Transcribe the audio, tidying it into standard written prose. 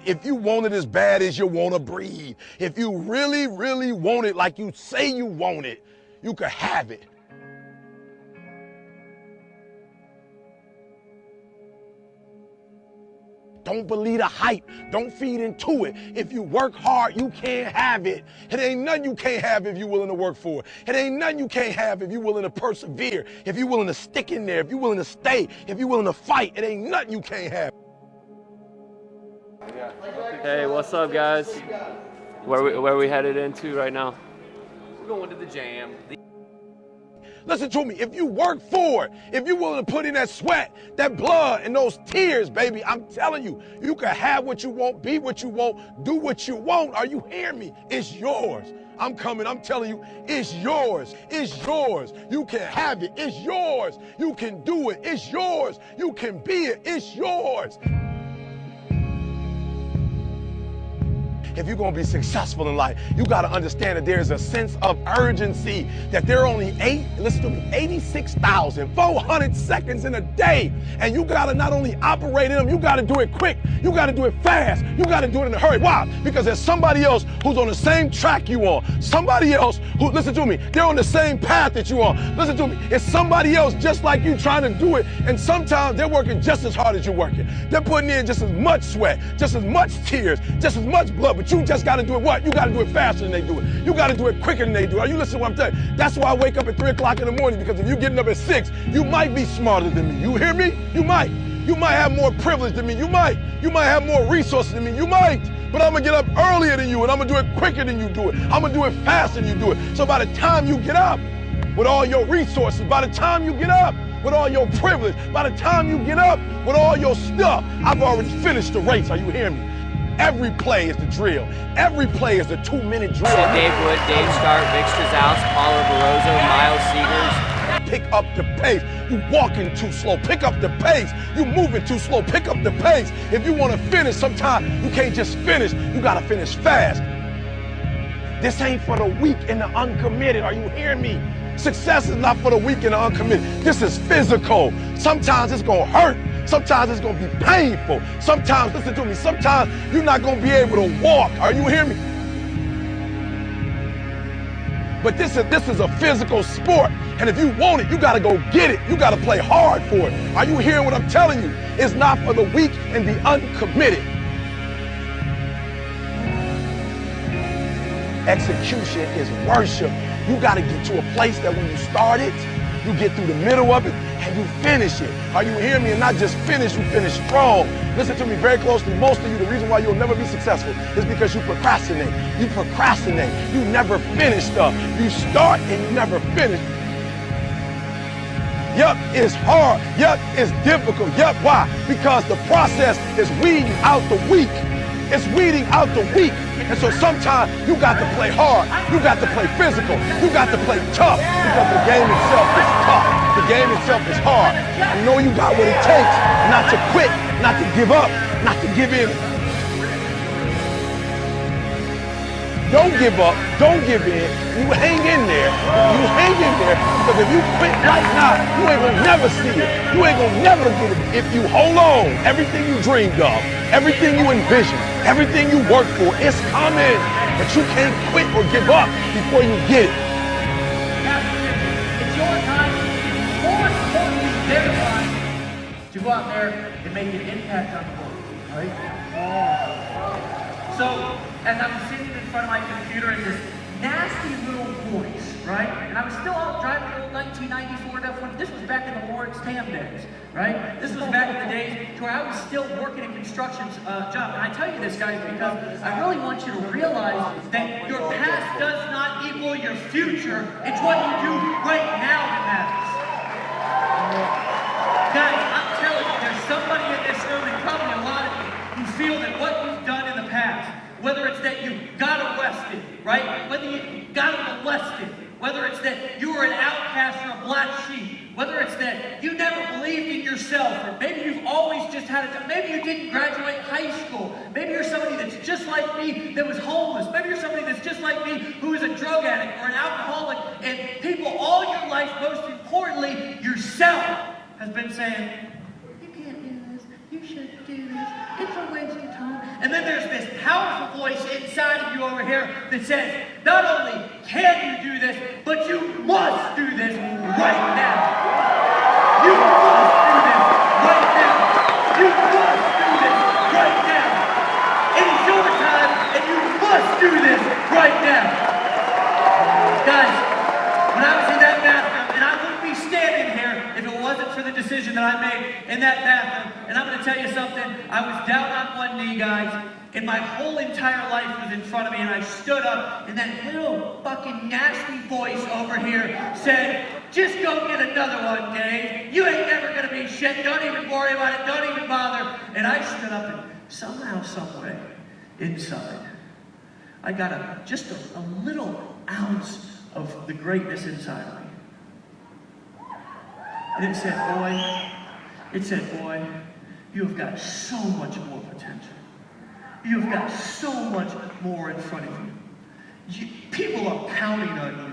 if you want it as bad as you want to breathe, if you really, really want it like you say you want it, you could have it. Don't believe the hype. Don't feed into it. If you work hard, you can't have it. It ain't nothing you can't have if you're willing to work for it. It ain't nothing you can't have if you're willing to persevere, if you're willing to stick in there, if you're willing to stay, if you're willing to fight. It ain't nothing you can't have. Hey, what's up, guys? Where we headed into right now? We're going to the jam. Listen to me, if you work for it, if you're willing to put in that sweat, that blood, and those tears, baby, I'm telling you, you can have what you want, be what you want, do what you want. Are you hearing me? It's yours. I'm coming, I'm telling you, it's yours. It's yours. You can have it. It's yours. You can do it. It's yours. You can be it. It's yours. If you're gonna be successful in life, you gotta understand that there's a sense of urgency, that there are only 86,400 seconds in a day. And you gotta not only operate in them, you gotta do it quick, you gotta do it fast, you gotta do it in a hurry. Why? Because there's somebody else who's on the same track you on. Somebody else who, listen to me, they're on the same path that you on. Listen to me, it's somebody else just like you trying to do it, and sometimes they're working just as hard as you're working. They're putting in just as much sweat, just as much tears, just as much blood, but you just got to do it what? You got to do it faster than they do it. You got to do it quicker than they do it. Are you listening to what I'm telling you? That's why I wake up at 3 o'clock in the morning, because if you're getting up at 6, you might be smarter than me. You hear me? You might. You might have more privilege than me. You might. You might have more resources than me. You might. But I'm going to get up earlier than you, and I'm going to do it quicker than you do it. I'm going to do it faster than you do it. So by the time you get up with all your resources, by the time you get up with all your privilege, by the time you get up with all your stuff, I've already finished the race. Are you hearing me? Every play is the drill. Every play is the 2-minute drill. Dave Wood, Dave Stark, Vic Strzelczowski, Paulo Barroso, Miles Seegers. Pick up the pace. You walking too slow. Pick up the pace. You moving too slow. Pick up the pace. If you want to finish, sometimes you can't just finish. You got to finish fast. This ain't for the weak and the uncommitted. Are you hearing me? Success is not for the weak and the uncommitted. This is physical. Sometimes it's going to hurt. Sometimes it's going to be painful. Sometimes, listen to me, sometimes you're not going to be able to walk. Are you hearing me? But this is a physical sport. And if you want it, you got to go get it. You got to play hard for it. Are you hearing what I'm telling you? It's not for the weak and the uncommitted. Execution is worship. You got to get to a place that when you start it, you get through the middle of it, and you finish it. Are you hearing me? And not just finish, you finish strong. Listen to me very closely. Most of you, the reason why you'll never be successful is because you procrastinate. You procrastinate. You never finish stuff. You start and you never finish. Yup, it's hard. Yup, it's difficult. Yup, why? Because the process is weeding out the weak. It's weeding out the weak. And so sometimes you got to play hard. You got to play physical. You got to play tough, because the game itself is tough. The game itself is hard. You know you got what it takes not to quit, not to give up, not to give in. Don't give up. Don't give in. You hang in there. You hang in there, because if you quit right now, you ain't gonna never see it. You ain't gonna never get it. If you hold on, everything you dreamed of, everything you envisioned, everything you worked for, it's coming. But you can't quit or give up before you get it. It's your time. More importantly, their time to go out there and make an impact on the world. Right? So, as I was sitting in front of my computer in this nasty little voice, right? And I was still out driving the old 1994 F1. This was back in the Lawrence Tam days, right? This was back in the days where I was still working in construction job. And I tell you this, guys, because I really want you to realize that your past does not equal your future. It's what you do right now that matters. Guys, I'm telling you, there's somebody in this room, and probably a lot of you, who feel that what you've done in the past, whether it's that you got arrested, right? Whether you got molested, whether it's that you were an outcast or a black sheep, whether it's that you never believed in yourself, or maybe you've always just had it, maybe you didn't graduate high school, maybe you're somebody that's just like me that was homeless, maybe you're somebody that's just like me who is a drug addict or an alcoholic, and people all your life, most importantly, yourself, has been saying, you can't do this, you shouldn't do this, it's a waste of time. And then there's this powerful voice inside of you over here that says, not only can you do this, but you must do this right now. You must do this right now. You must do this right now. It is your time, and you must do this right now. Guys, when I was in that bathroom, and I wouldn't be standing here if it wasn't for the decision that I made in that bathroom, and I'm going to tell you something, I was down on one knee, guys, and my whole entire life was in front of me, and I stood up, and that little fucking nasty voice over here said, just go get another one, Dave. You ain't never going to be shit. Don't even worry about it. Don't even bother. And I stood up, and somehow, some way, inside, I got just a little ounce of the greatness inside of me. And it said, boy, you have got so much more potential. You've got so much more in front of you. People are counting on